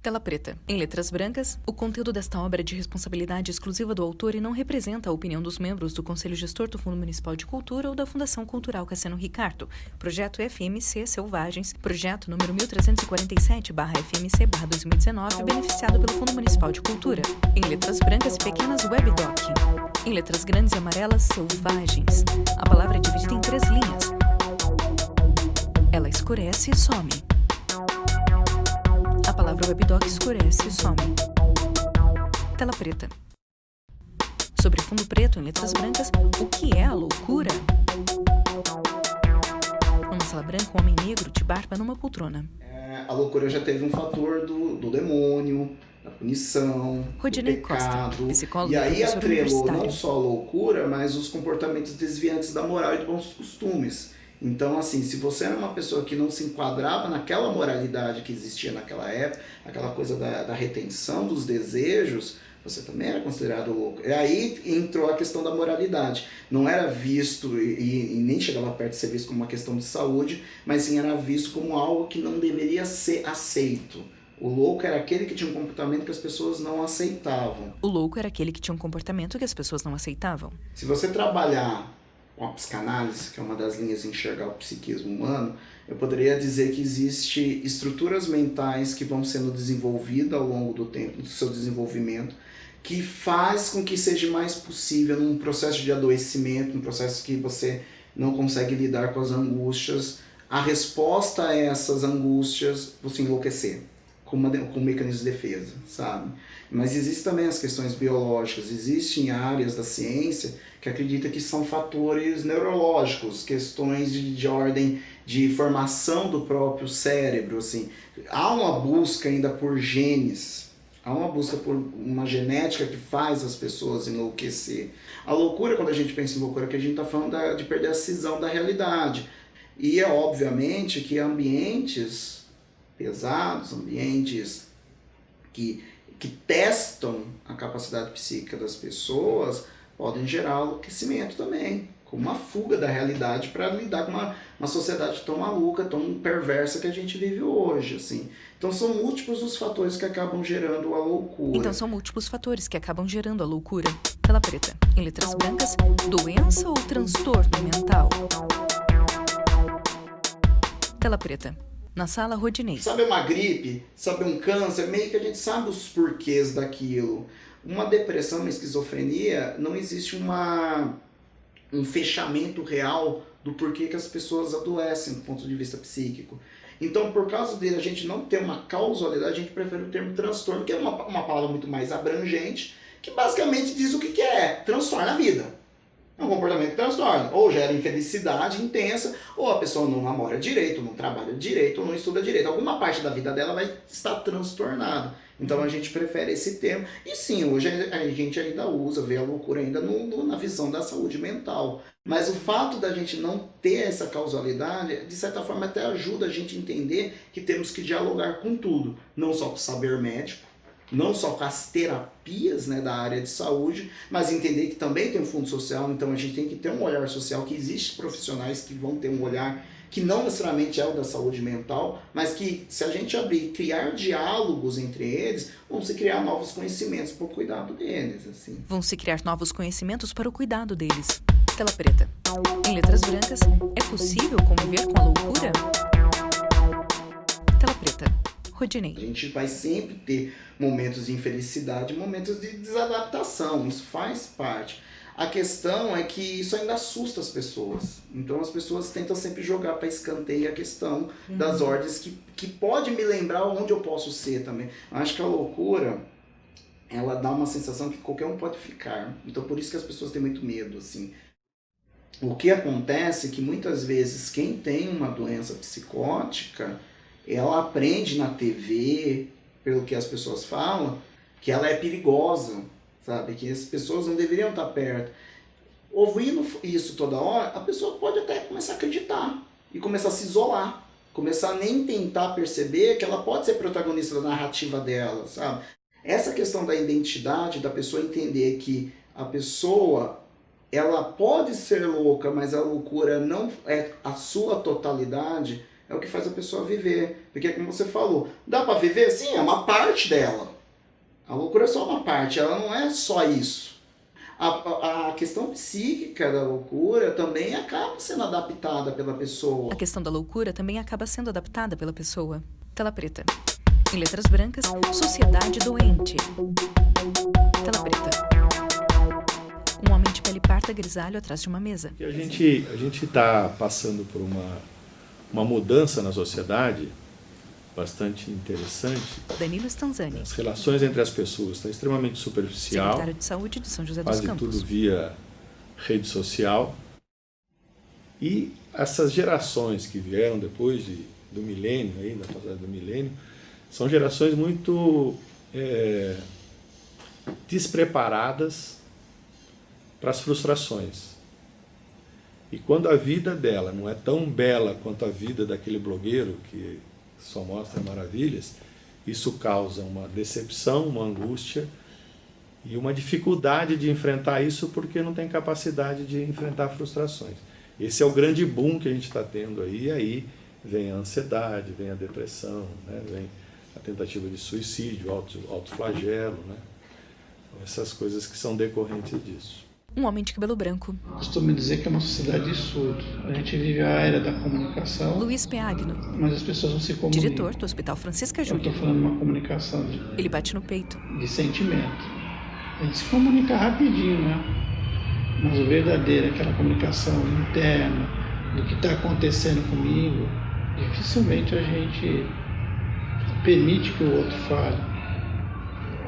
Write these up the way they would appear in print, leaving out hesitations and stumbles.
Tela preta. Em letras brancas, o conteúdo desta obra é de responsabilidade exclusiva do autor e não representa a opinião dos membros do Conselho Gestor do Fundo Municipal de Cultura ou da Fundação Cultural Cassiano Ricardo. Projeto FMC Selvagens, projeto número 1347/FMC/2019, beneficiado pelo Fundo Municipal de Cultura. Em letras brancas e pequenas, webdoc. Em letras grandes e amarelas, selvagens. A palavra é dividida em 3 linhas. Ela escurece e some. A palavra webdoc escurece e some. Tela preta. Sobre fundo preto, em letras brancas, o que é a loucura? Numa sala branca, um homem negro de barba numa poltrona. A loucura já teve um fator do demônio, da punição, Rodinei do pecado. Costa, psicólogo E aí e professor atrelou universitário. não só a loucura, mas os comportamentos desviantes da moral e dos bons costumes. Então, assim, se você era uma pessoa que não se enquadrava naquela moralidade que existia naquela época, aquela coisa da retenção dos desejos, você também era considerado louco. E aí entrou a questão da moralidade. Não era visto, e nem chegava perto de ser visto como uma questão de saúde, mas sim era visto como algo que não deveria ser aceito. O louco era aquele que tinha um comportamento que as pessoas não aceitavam. O louco era aquele que tinha um comportamento que as pessoas não aceitavam. Se você trabalhar com a psicanálise, que é uma das linhas de enxergar o psiquismo humano, eu poderia dizer que existe estruturas mentais que vão sendo desenvolvidas ao longo do tempo, do seu desenvolvimento, que faz com que seja mais possível num processo de adoecimento, num processo que você não consegue lidar com as angústias, a resposta a essas angústias, você enlouquecer, com um mecanismo de defesa, sabe? Mas existem também as questões biológicas, existem áreas da ciência que acredita que são fatores neurológicos, questões de ordem de formação do próprio cérebro, assim. Há uma busca ainda por genes, há uma busca por uma genética que faz as pessoas enlouquecer. A loucura, quando a gente pensa em loucura, que a gente está falando de perder a cisão da realidade. E é obviamente que ambientes pesados, ambientes que testam a capacidade psíquica das pessoas, podem gerar enlouquecimento também, como uma fuga da realidade para lidar com uma sociedade tão maluca, tão perversa que a gente vive hoje, assim. Então são múltiplos os fatores que acabam gerando a loucura. Tela preta. Em letras brancas, doença ou transtorno mental? Tela preta. Na sala, Rodinei. Sabe uma gripe? Sabe um câncer? Meio que a gente sabe os porquês daquilo. Uma depressão, uma esquizofrenia, não existe um fechamento real do porquê que as pessoas adoecem do ponto de vista psíquico. Então, por causa dele, a gente não ter uma causalidade, a gente prefere o termo transtorno, que é uma palavra muito mais abrangente, que basicamente diz o que é, transtorna a vida. É um comportamento que transtorna, ou gera infelicidade intensa, ou a pessoa não namora direito, ou não trabalha direito, ou não estuda direito. Alguma parte da vida dela vai estar transtornada. Então a gente prefere esse termo. E sim, hoje a gente ainda usa, vê a loucura ainda na visão da saúde mental. Mas o fato da gente não ter essa causalidade, de certa forma até ajuda a gente a entender que temos que dialogar com tudo. Não só com o saber médico, não só com as terapias, né, da área de saúde, mas entender que também tem um fundo social, então a gente tem que ter um olhar social, que existem profissionais que vão ter um olhar que não necessariamente é o da saúde mental, mas que se a gente abrir, criar diálogos entre eles, vão se criar novos conhecimentos para o cuidado deles. Assim. Vão se criar novos conhecimentos para o cuidado deles. Tela preta. Em letras brancas, é possível conviver com a loucura? Tela preta. Rodinei. A gente vai sempre ter momentos de infelicidade, momentos de desadaptação, isso faz parte. A questão é que isso ainda assusta as pessoas. Então as pessoas tentam sempre jogar para escanteio a questão das ordens que pode me lembrar onde eu posso ser também. Eu acho que a loucura, ela dá uma sensação que qualquer um pode ficar. Então por isso que as pessoas têm muito medo, assim. O que acontece é que muitas vezes quem tem uma doença psicótica, ela aprende na TV, pelo que as pessoas falam, que ela é perigosa, sabe? Que as pessoas não deveriam estar perto. Ouvindo isso toda hora, a pessoa pode até começar a acreditar e começar a se isolar, começar a nem tentar perceber que ela pode ser protagonista da narrativa dela, sabe? Essa questão da identidade, da pessoa entender que a pessoa, ela pode ser louca, mas a loucura não é a sua totalidade, é o que faz a pessoa viver. Porque, como você falou, dá para viver? Sim, é uma parte dela. A loucura é só uma parte, ela não é só isso. A questão psíquica da loucura também acaba sendo adaptada pela pessoa. A questão da loucura também acaba sendo adaptada pela pessoa. Tela preta. Em letras brancas, sociedade doente. Tela preta. Um homem de pele parda grisalho atrás de uma mesa. A gente está passando por uma mudança na sociedade bastante interessante. Danilo Stanzani. As relações entre as pessoas estão extremamente superficial. Secretário de Saúde de São José dos Campos. Campos. Tudo via rede social. E essas gerações que vieram depois do milênio, aí, da passagem do milênio, são gerações muito despreparadas para as frustrações. E quando a vida dela não é tão bela quanto a vida daquele blogueiro que só mostra maravilhas, isso causa uma decepção, uma angústia e uma dificuldade de enfrentar isso porque não tem capacidade de enfrentar frustrações. Esse é o grande boom que a gente está tendo aí, e aí vem a ansiedade, vem a depressão, né? Vem a tentativa de suicídio, autoflagelo, né? Essas coisas que são decorrentes disso. Um homem de cabelo branco. Costumo dizer que é uma sociedade de surdo. A gente vive a era da comunicação. Luiz Peagno. Mas as pessoas não se comunicam. Diretor do Hospital Francisca Júlia. Eu estou falando de uma comunicação Ele bate no peito. de sentimento. A gente se comunica rapidinho, né? Mas o verdadeiro, aquela comunicação interna, do que está acontecendo comigo, dificilmente a gente permite que o outro fale.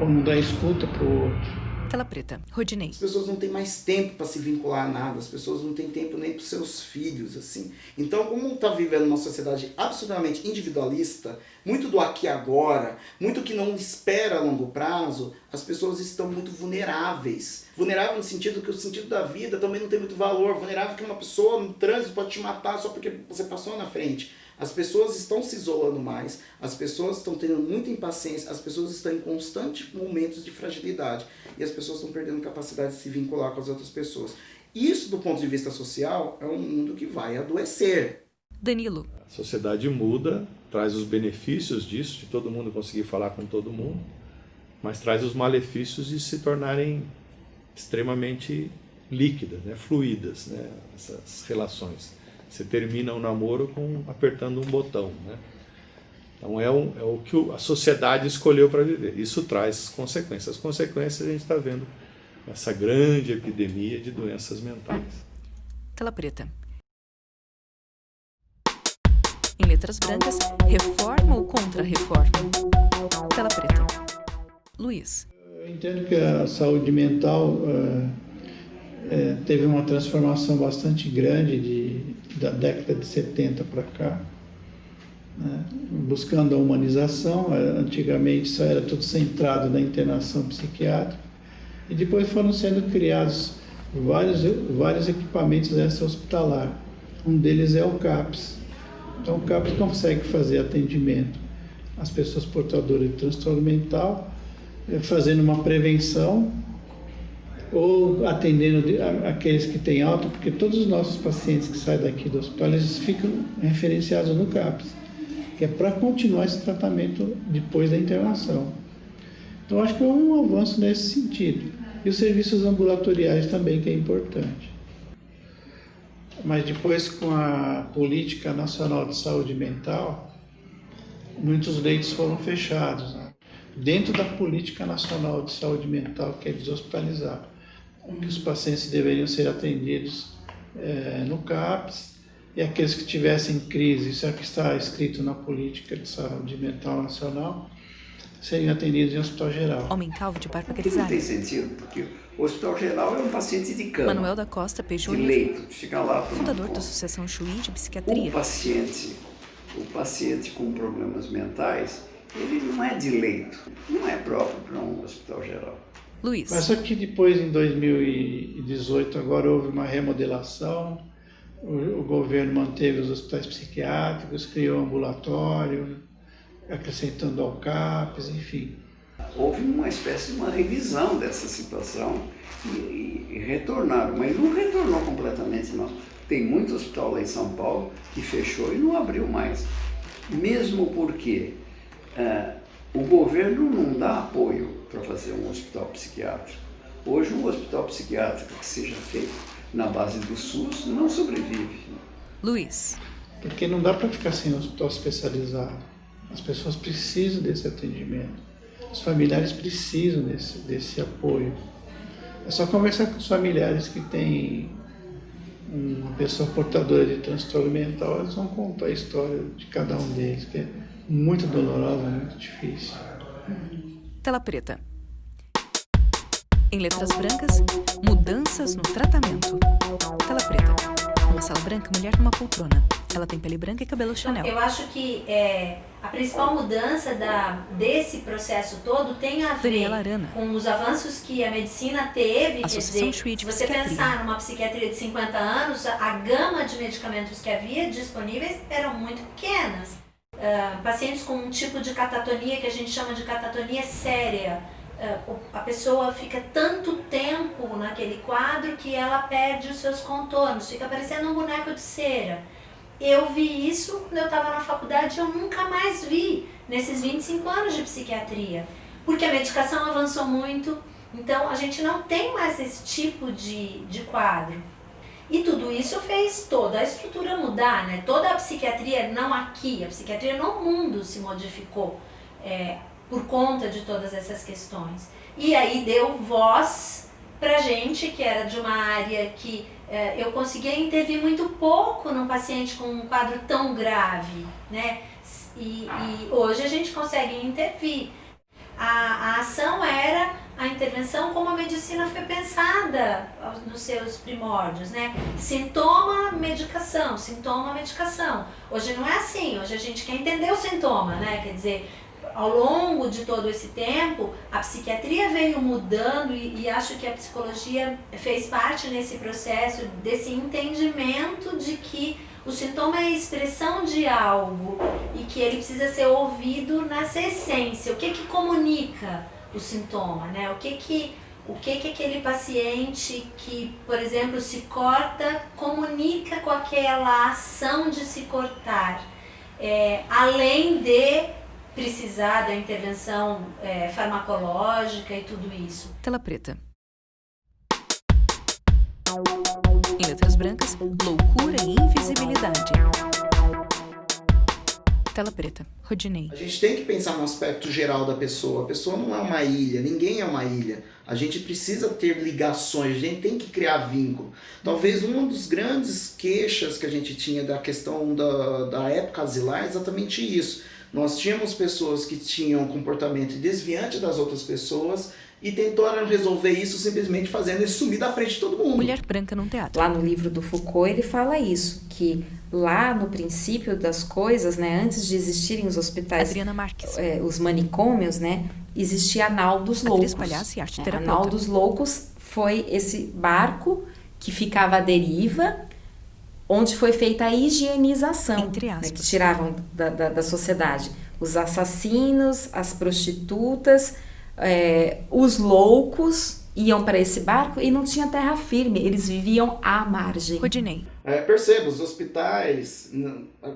Ou não dá escuta para o outro. Tela preta. Rodinei. As pessoas não têm mais tempo para se vincular a nada, as pessoas não têm tempo nem para os seus filhos, assim. Então, como está vivendo uma sociedade absolutamente individualista, muito do aqui e agora, muito que não espera a longo prazo, as pessoas estão muito vulneráveis. Vulnerável no sentido que o sentido da vida também não tem muito valor. Vulnerável que uma pessoa no trânsito pode te matar só porque você passou na frente. As pessoas estão se isolando mais, as pessoas estão tendo muita impaciência, as pessoas estão em constantes momentos de fragilidade e as pessoas estão perdendo capacidade de se vincular com as outras pessoas. Isso, do ponto de vista social, é um mundo que vai adoecer. Danilo. A sociedade muda, traz os benefícios disso, de todo mundo conseguir falar com todo mundo, mas traz os malefícios de se tornarem extremamente líquidas, né, fluídas, né, essas relações. Você termina um namoro apertando um botão, né? Então é o que a sociedade escolheu para viver. Isso traz consequências. As consequências a gente está vendo essa grande epidemia de doenças mentais. Tela preta. Em letras brancas, reforma ou contra-reforma? Tela preta. Luiz. Eu entendo que a saúde mental teve uma transformação bastante grande da década de 70 para cá, né? Buscando a humanização. Antigamente só era tudo centrado na internação psiquiátrica e depois foram sendo criados vários equipamentos extra-hospitalar. Um deles é o CAPS. Então o CAPS consegue fazer atendimento às pessoas portadoras de transtorno mental, fazendo uma prevenção ou atendendo aqueles que têm alta, porque todos os nossos pacientes que saem daqui do hospital, eles ficam referenciados no CAPS, que é para continuar esse tratamento depois da internação. Então, acho que houve um avanço nesse sentido. E os serviços ambulatoriais também, que é importante. Mas depois, com a Política Nacional de Saúde Mental, muitos leitos foram fechados, né? Dentro da Política Nacional de Saúde Mental, que é deshospitalizar, que os pacientes deveriam ser atendidos no CAPS, e aqueles que tivessem crise, isso é o que está escrito na Política de Saúde Mental Nacional, seriam atendidos em hospital geral. Homem calvo de barba Não grisalha. tem sentido, porque o hospital geral é um paciente de cama, Manuel da Costa P. de Júnior, leito, fica lá. fundador da Associação Chuí de Psiquiatria. O paciente com problemas mentais, ele não é de leito, não é próprio para um hospital geral. Luiz. Mas só que depois, em 2018, agora houve uma remodelação, o governo manteve os hospitais psiquiátricos, criou um ambulatório, acrescentando ao CAPS, enfim. houve uma espécie de uma revisão dessa situação e retornaram, mas não retornou completamente não. Tem muito hospital lá em São Paulo que fechou e não abriu mais. Mesmo porque o governo não dá apoio para fazer um hospital psiquiátrico. Hoje um hospital psiquiátrico que seja feito na base do SUS não sobrevive. Luiz. Porque não dá para ficar sem hospital especializado. As pessoas precisam desse atendimento. Os familiares precisam desse apoio. É só conversar com os familiares que têm uma pessoa portadora de transtorno mental, eles vão contar a história de cada um deles, que é muito dolorosa, muito difícil. Tela preta. Em letras brancas, mudanças no tratamento. Tela preta. Numa sala branca, mulher numa poltrona. Ela tem pele branca e cabelo Chanel. Eu acho que a principal mudança desse processo todo tem a ver com os avanços que a medicina teve. Quer dizer, se você pensar numa psiquiatria de 50 anos, a gama de medicamentos que havia disponíveis eram muito pequenas. Pacientes com um tipo de catatonia que a gente chama de catatonia séria. A pessoa fica tanto tempo naquele quadro que ela perde os seus contornos, fica parecendo um boneco de cera. Eu vi isso quando eu estava na faculdade e eu nunca mais vi nesses 25 anos de psiquiatria, porque a medicação avançou muito, então a gente não tem mais esse tipo de quadro. E tudo isso fez toda a estrutura mudar, né? Toda a psiquiatria, não aqui, a psiquiatria no mundo se modificou por conta de todas essas questões. E aí deu voz pra gente, que era de uma área que eu conseguia intervir muito pouco num paciente com um quadro tão grave, né? E hoje a gente consegue intervir. A ação era a intervenção como a medicina foi pensada nos seus primórdios, né? Sintoma, medicação, sintoma, medicação. Hoje não é assim, hoje a gente quer entender o sintoma, né? Quer dizer, ao longo de todo esse tempo, a psiquiatria veio mudando e acho que a psicologia fez parte nesse processo, desse entendimento de que o sintoma é a expressão de algo e que ele precisa ser ouvido nessa essência. O que comunica o sintoma, né? O que aquele paciente que, por exemplo, se corta comunica com aquela ação de se cortar, além de precisar da intervenção farmacológica e tudo isso. Tela preta. Em letras brancas, loucura e invisibilidade. Tela preta. Rodinei. A gente tem que pensar no aspecto geral da pessoa. A pessoa não é uma ilha, ninguém é uma ilha. A gente precisa ter ligações, a gente tem que criar vínculo. Talvez uma das grandes queixas que a gente tinha da questão da época asilar é exatamente isso. Nós tínhamos pessoas que tinham comportamento desviante das outras pessoas e tentaram resolver isso simplesmente fazendo ele sumir da frente de todo mundo. Mulher branca num teatro. Lá no livro do Foucault ele fala isso, que lá no princípio das coisas, né, antes de existirem os hospitais, Adriana Marques. Os manicômios, né, existia a nau dos loucos. Palhaço e arte terapeuta. A nau dos loucos foi esse barco que ficava à deriva, onde foi feita a higienização, entre aspas, né, que tiravam da sociedade os assassinos, as prostitutas, os loucos iam para esse barco e não tinha terra firme, eles viviam à margem. Rodinei. Perceba, os hospitais,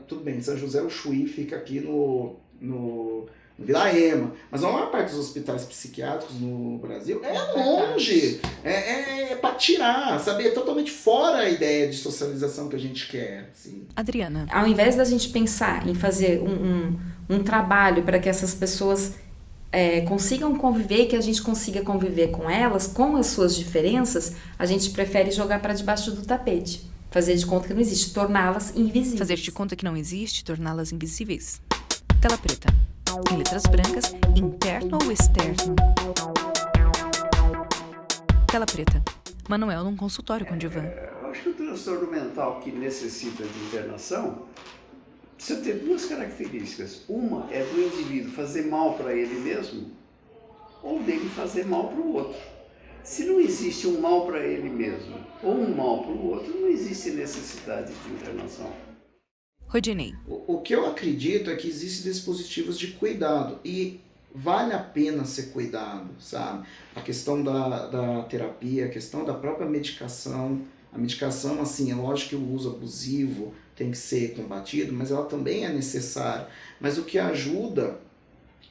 tudo bem, São José do Chuí fica aqui no Vila Ema, mas a maior parte dos hospitais psiquiátricos no Brasil é longe, é para tirar, sabe? É totalmente fora a ideia de socialização que a gente quer. Assim. Adriana. Ao invés da gente pensar em fazer um trabalho para que essas pessoas consigam conviver e que a gente consiga conviver com elas, com as suas diferenças, a gente prefere jogar para debaixo do tapete, fazer de conta que não existe, torná-las invisíveis. Fazer de conta que não existe, torná-las invisíveis. Tela preta. Em letras brancas, interno ou externo? Tela preta. Manuel num consultório com Divan. Eu acho que o transtorno mental que necessita de internação precisa ter duas características. Uma é do indivíduo fazer mal para ele mesmo ou dele fazer mal para o outro. Se não existe um mal para ele mesmo ou um mal para o outro, não existe necessidade de internação. Rodinei. O que eu acredito é que existem dispositivos de cuidado e vale a pena ser cuidado, sabe? A questão da terapia, a questão da própria medicação. A medicação, assim, é lógico que o uso abusivo tem que ser combatido, mas ela também é necessária. Mas o que ajuda,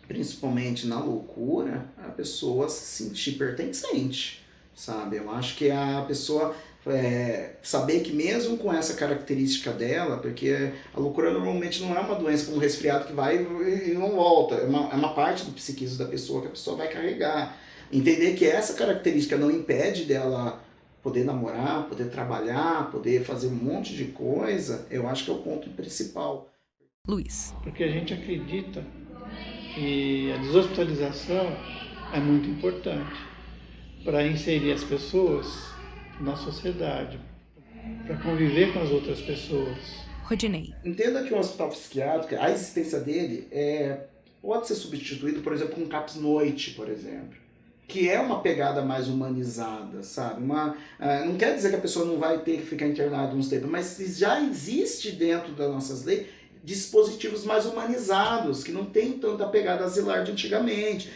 principalmente na loucura, a pessoa se sentir pertencente, sabe? Eu acho que a pessoa saber que mesmo com essa característica dela, porque a loucura normalmente não é uma doença como um resfriado que vai e não volta, é uma parte do psiquismo da pessoa que a pessoa vai carregar. Entender que essa característica não impede dela poder namorar, poder trabalhar, poder fazer um monte de coisa, eu acho que é o ponto principal. Luiz. Porque a gente acredita que a deshospitalização é muito importante para inserir as pessoas na sociedade, para conviver com as outras pessoas. Rodinei. Entenda que o hospital psiquiátrico, a existência dele pode ser substituído, por exemplo, com um CAPS Noite, por exemplo, que é uma pegada mais humanizada, sabe? Não quer dizer que a pessoa não vai ter que ficar internada uns tempos, mas já existe dentro das nossas leis dispositivos mais humanizados, que não tem tanta pegada asilar de antigamente.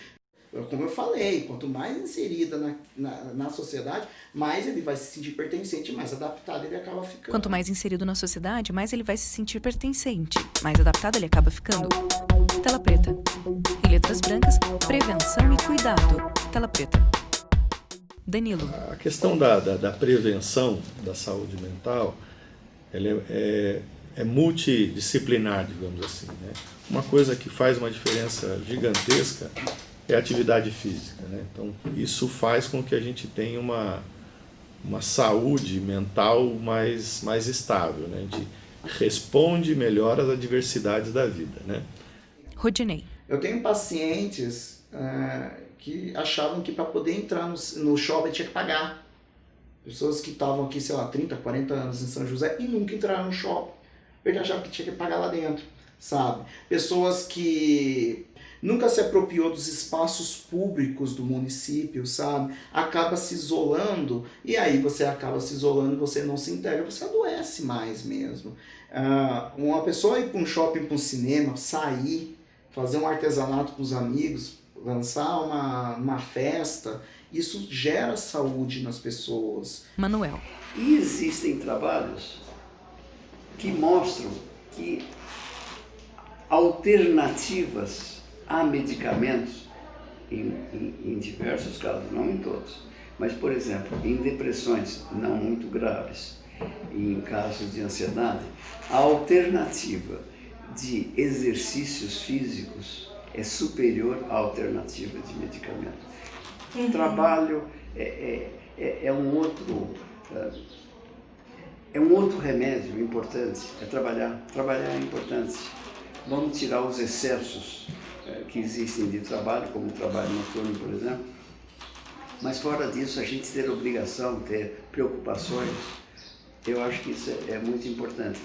Como eu falei, quanto mais inserida na sociedade, mais ele vai se sentir pertencente, mais adaptado ele acaba ficando. Quanto mais inserido na sociedade, mais ele vai se sentir pertencente, mais adaptado ele acaba ficando. Tela preta. Em letras brancas, prevenção e cuidado. Tela preta. Danilo. A questão da prevenção da saúde mental, ela é multidisciplinar, digamos assim, né? Uma coisa que faz uma diferença gigantesca é a atividade física, né? Então, isso faz com que a gente tenha uma saúde mental mais estável, né? A gente responde melhor às adversidades da vida, né? Rodinei. Eu tenho pacientes que achavam que para poder entrar no shopping tinha que pagar. Pessoas que estavam aqui, sei lá, 30, 40 anos em São José e nunca entraram no shopping, porque achavam que tinha que pagar lá dentro, sabe? Pessoas que nunca se apropriou dos espaços públicos do município, sabe? Acaba se isolando, e aí você acaba se isolando, você não se integra, você adoece mais mesmo. Uma pessoa ir para um shopping, para um cinema, sair, fazer um artesanato com os amigos, lançar uma festa, isso gera saúde nas pessoas. Manuel. E existem trabalhos que mostram que alternativas a medicamentos, em diversos casos, não em todos, mas, por exemplo, em depressões não muito graves, em casos de ansiedade, a alternativa de exercícios físicos é superior à alternativa de medicamento. O trabalho é um outro remédio importante, é trabalhar. Trabalhar é importante. Vamos tirar os excessos que existem de trabalho, como o trabalho noturno, por exemplo. Mas fora disso, a gente ter obrigação, ter preocupações, eu acho que isso é muito importante.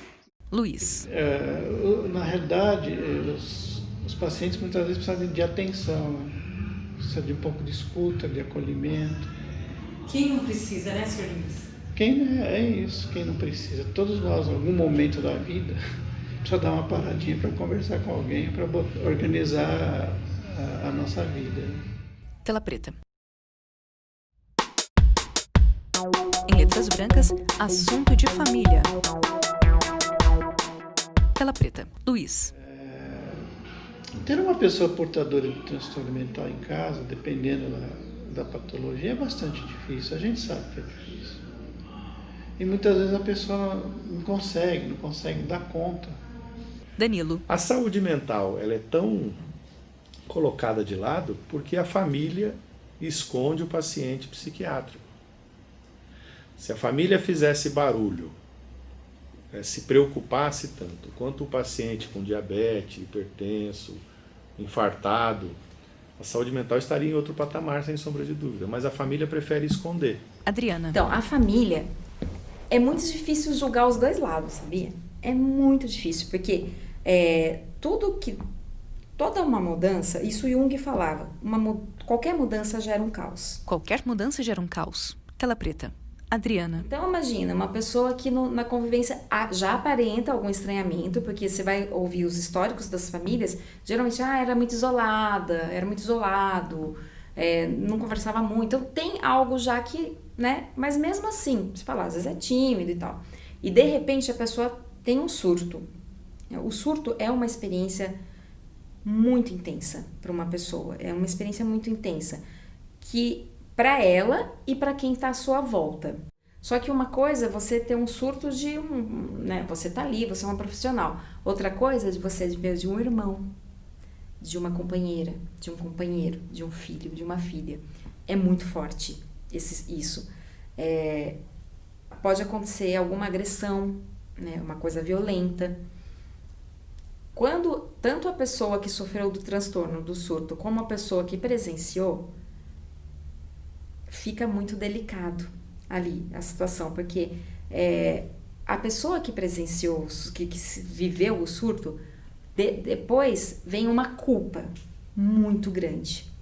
Luiz. Na realidade, os pacientes muitas vezes precisam de atenção, né? Precisa de um pouco de escuta, de acolhimento. Quem não precisa, né, Sr. Luiz? É isso, quem não precisa. Todos nós, em algum momento da vida, precisa dar uma paradinha para conversar com alguém, para organizar a nossa vida. Tela preta. Em letras brancas, assunto de família. Tela preta. Luiz. Ter uma pessoa portadora de transtorno mental em casa, dependendo da patologia, é bastante difícil. A gente sabe que é difícil. E muitas vezes a pessoa não consegue dar conta. Danilo. A saúde mental, ela é tão colocada de lado porque a família esconde o paciente psiquiátrico. Se a família fizesse barulho, se preocupasse tanto quanto o paciente com diabetes, hipertenso, infartado, a saúde mental estaria em outro patamar, sem sombra de dúvida, mas a família prefere esconder. Adriana. Então, a família, é muito difícil julgar os dois lados, sabia? É muito difícil, porque toda uma mudança, isso Jung falava, qualquer mudança gera um caos. Qualquer mudança gera um caos. Tela preta. Adriana. Então imagina, uma pessoa que na convivência já aparenta algum estranhamento, porque você vai ouvir os históricos das famílias, geralmente, era muito isolada, era muito isolado, não conversava muito, então tem algo já que, né, mas mesmo assim, você fala, às vezes é tímido e tal, e de repente a pessoa tem um surto. O surto é uma experiência muito intensa para uma pessoa, é uma experiência muito intensa, que para ela e para quem está à sua volta. Só que uma coisa é você ter um surto de né, você tá ali, você é uma profissional. Outra coisa é de você ver de um irmão, de uma companheira, de um companheiro, de um filho, de uma filha. É muito forte isso. Pode acontecer alguma agressão, né, uma coisa violenta. Quando tanto a pessoa que sofreu do transtorno, do surto, como a pessoa que presenciou, fica muito delicado ali a situação, porque a pessoa que presenciou, que viveu o surto, depois vem uma culpa muito grande.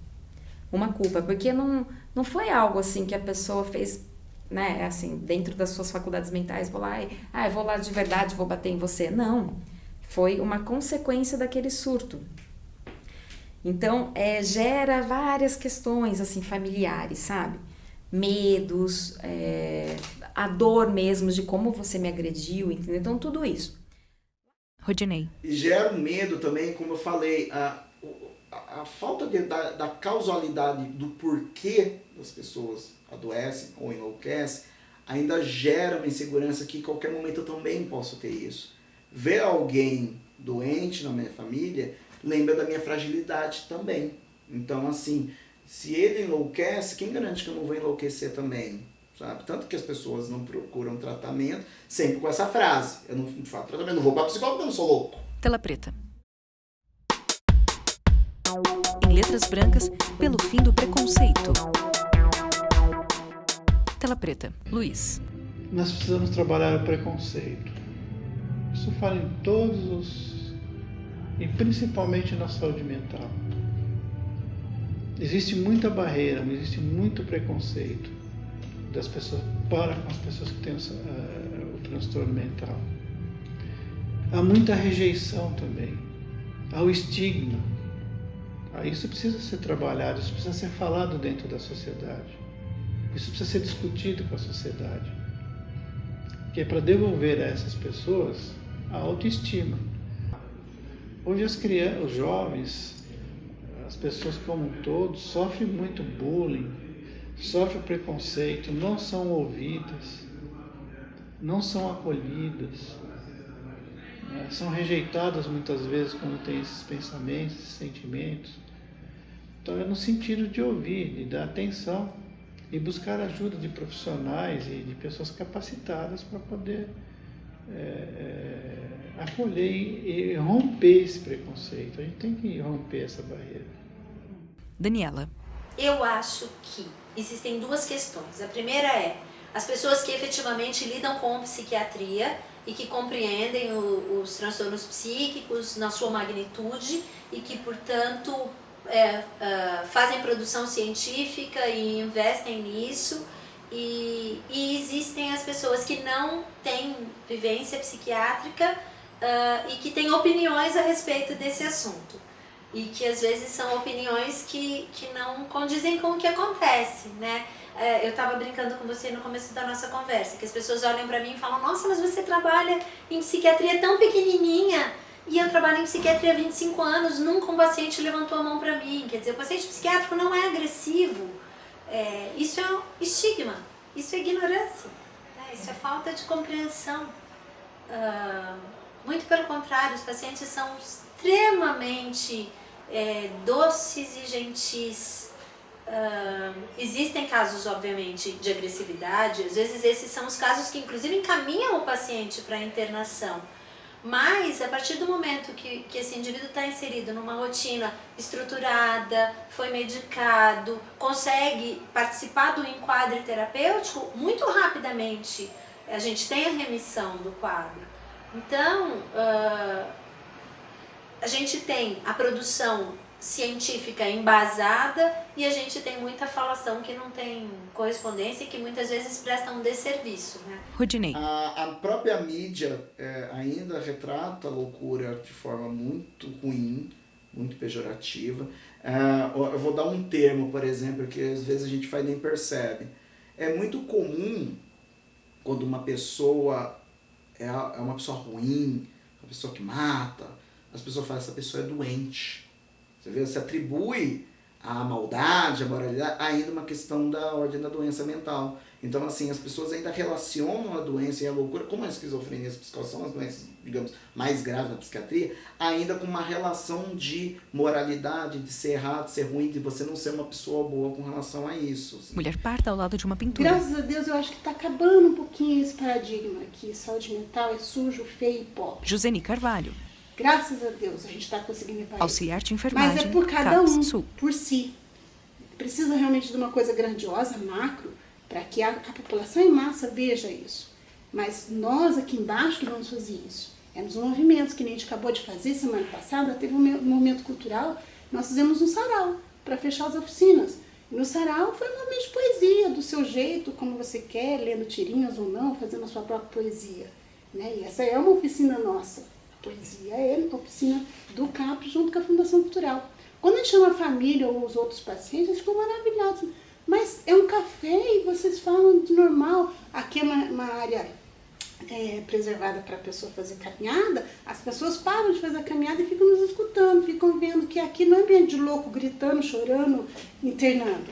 Uma culpa, porque não foi algo assim que a pessoa fez, né, assim, dentro das suas faculdades mentais, vou lá eu vou lá de verdade, vou bater em você. Não, foi uma consequência daquele surto. Então, gera várias questões, assim, familiares, sabe? Medos, a dor mesmo de como você me agrediu, entendeu? Então, tudo isso. Rodinei. E gera um medo também, como eu falei, a falta da causalidade do porquê das pessoas adoecem ou enlouquecem, ainda gera uma insegurança que em qualquer momento eu também posso ter isso. Ver alguém doente na minha família lembra da minha fragilidade também. Então, assim, se ele enlouquece, quem garante que eu não vou enlouquecer também? Sabe? Tanto que as pessoas não procuram tratamento, sempre com essa frase. Eu não faço tratamento, não vou para psicólogo porque eu não sou louco. Tela preta. Em letras brancas, pelo fim do preconceito. Tela preta. Luiz. Nós precisamos trabalhar o preconceito. Isso fala em todos os... e principalmente na saúde mental. Existe muita barreira, existe muito preconceito das pessoas para com as pessoas que têm o transtorno mental. Há muita rejeição também, há o estigma. Isso precisa ser trabalhado, isso precisa ser falado dentro da sociedade. Isso precisa ser discutido com a sociedade. Que é para devolver a essas pessoas a autoestima. Hoje os jovens, as pessoas como um todo, sofrem muito bullying, sofrem preconceito, não são ouvidas, não são acolhidas, né? São rejeitadas muitas vezes quando têm esses pensamentos, esses sentimentos. Então é no sentido de ouvir, de dar atenção e buscar ajuda de profissionais e de pessoas capacitadas para poder acolher e romper esse preconceito. A gente tem que romper essa barreira. Daniela. Eu acho que existem duas questões. A primeira é as pessoas que efetivamente lidam com psiquiatria e que compreendem os transtornos psíquicos na sua magnitude e que, portanto, fazem produção científica e investem nisso. E existem as pessoas que não têm vivência psiquiátrica e que têm opiniões a respeito desse assunto. E que às vezes são opiniões que não condizem com o que acontece, né? Eu estava brincando com você no começo da nossa conversa, que as pessoas olham para mim e falam: nossa, mas você trabalha em psiquiatria tão pequenininha, e eu trabalho em psiquiatria há 25 anos, nunca um paciente levantou a mão para mim. Quer dizer, o paciente psiquiátrico não é agressivo. Isso é um estigma, isso é ignorância, né? Isso é falta de compreensão. Muito pelo contrário, os pacientes são extremamente doces e gentis. Existem casos, obviamente, de agressividade, às vezes esses são os casos que inclusive encaminham o paciente para a internação. Mas, a partir do momento que esse indivíduo está inserido numa rotina estruturada, foi medicado, consegue participar do enquadre terapêutico, muito rapidamente a gente tem a remissão do quadro. Então, a gente tem a produção científica embasada e a gente tem muita falação que não tem correspondência e que muitas vezes presta um desserviço, né? Rodinei. A própria mídia ainda retrata a loucura de forma muito ruim, muito pejorativa. Eu vou dar um termo, por exemplo, que às vezes a gente nem percebe. É muito comum quando uma pessoa é uma pessoa ruim, uma pessoa que mata, as pessoas falam, essa pessoa é doente. Você vê, se atribui a maldade, a moralidade, ainda uma questão da ordem da doença mental. Então, assim, as pessoas ainda relacionam a doença e a loucura, como a esquizofrenia e as psicoses são as doenças, digamos, mais graves na psiquiatria, ainda com uma relação de moralidade, de ser errado, de ser ruim, de você não ser uma pessoa boa com relação a isso. Assim. Mulher parda ao lado de uma pintura. Graças a Deus, eu acho que está acabando um pouquinho esse paradigma que saúde mental é sujo, feio e pobre. Joseni Carvalho. Graças a Deus, a gente está conseguindo reparar. Auxiliar de enfermagem. Mas é por cada por si. Precisa realmente de uma coisa grandiosa, macro, para que a população em massa veja isso. Mas nós aqui embaixo que vamos fazer isso. É nos movimentos que a gente acabou de fazer semana passada, teve um movimento cultural, nós fizemos um sarau para fechar as oficinas. E no sarau foi um momento de poesia, do seu jeito, como você quer, lendo tirinhas ou não, fazendo a sua própria poesia. Né? E essa é uma oficina nossa. Poesia é a oficina do CAPS junto com a Fundação Cultural. Quando a gente chama a família ou os outros pacientes, eles ficam maravilhados. Mas é um café e vocês falam de normal. Aqui é uma área preservada para a pessoa fazer caminhada. As pessoas param de fazer a caminhada e ficam nos escutando, ficam vendo que aqui não é ambiente de louco, gritando, chorando, internando.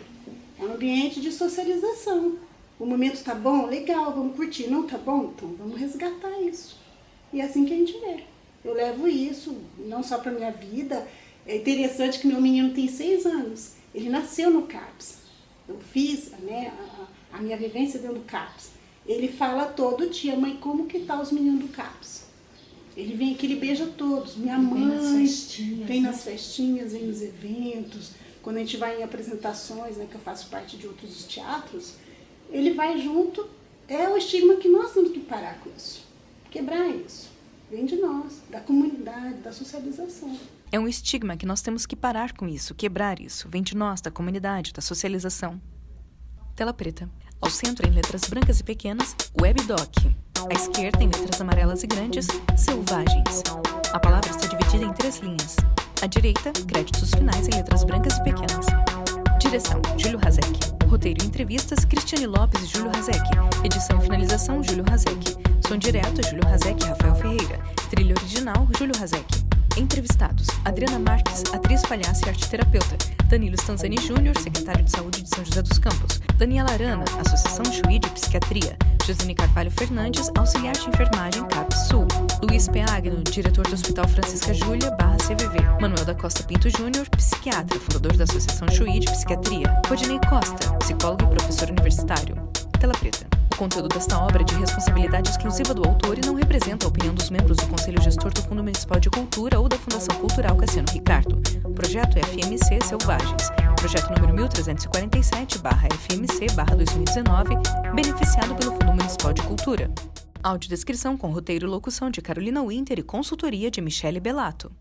É um ambiente de socialização. O momento está bom? Legal, vamos curtir. Não está bom? Então vamos resgatar isso. E é assim que a gente vê. Eu levo isso, não só para a minha vida. É interessante que meu menino tem 6 anos. Ele nasceu no CAPS. Eu fiz a minha vivência dentro do CAPS. Ele fala todo dia, mãe, como que tá os meninos do CAPS? Ele vem aqui, ele beija todos. Minha mãe vem nas festinhas, vem nos eventos. Quando a gente vai em apresentações, né, que eu faço parte de outros teatros, ele vai junto. É o estigma que nós temos que parar com isso. Quebrar isso. Vem de nós, da comunidade, da socialização. É um estigma que nós temos que parar com isso, quebrar isso. Vem de nós, da comunidade, da socialização. Tela preta. Ao centro, em letras brancas e pequenas, WebDoc. À esquerda, em letras amarelas e grandes, Selvagens. A palavra está dividida em 3 linhas. À direita, créditos finais em letras brancas e pequenas. Direção, Júlio Hazek. Roteiro e entrevistas, Cristiane Lopes e Júlio Hazek. Edição e finalização, Júlio Hazek. Som direto, Júlio Hazek e Rafael Ferreira. Trilha original, Júlio Hazek. Entrevistados, Adriana Marques, atriz, palhaça e arteterapeuta. Danilo Stanzani Júnior, secretário de Saúde de São José dos Campos. Daniela Arana, Associação Chuí de Psiquiatria. Josene Carvalho Fernandes, auxiliar de enfermagem CAPS Sul. Luiz Peagno, diretor do Hospital Francisca Júlia, /CVV. Manuel da Costa Pinto Júnior, psiquiatra, fundador da Associação Chuí de Psiquiatria. Rodinei Costa, psicólogo e professor universitário. Tela preta. O conteúdo desta obra é de responsabilidade exclusiva do autor e não representa a opinião dos membros do Conselho Gestor do Fundo Municipal de Cultura ou da Fundação Cultural Cassiano Ricardo. O projeto é FMC Selvagens. Projeto número 1347/FMC/2019, beneficiado pelo Fundo Municipal de Cultura. Audiodescrição com roteiro e locução de Carolina Winter e consultoria de Michele Bellato.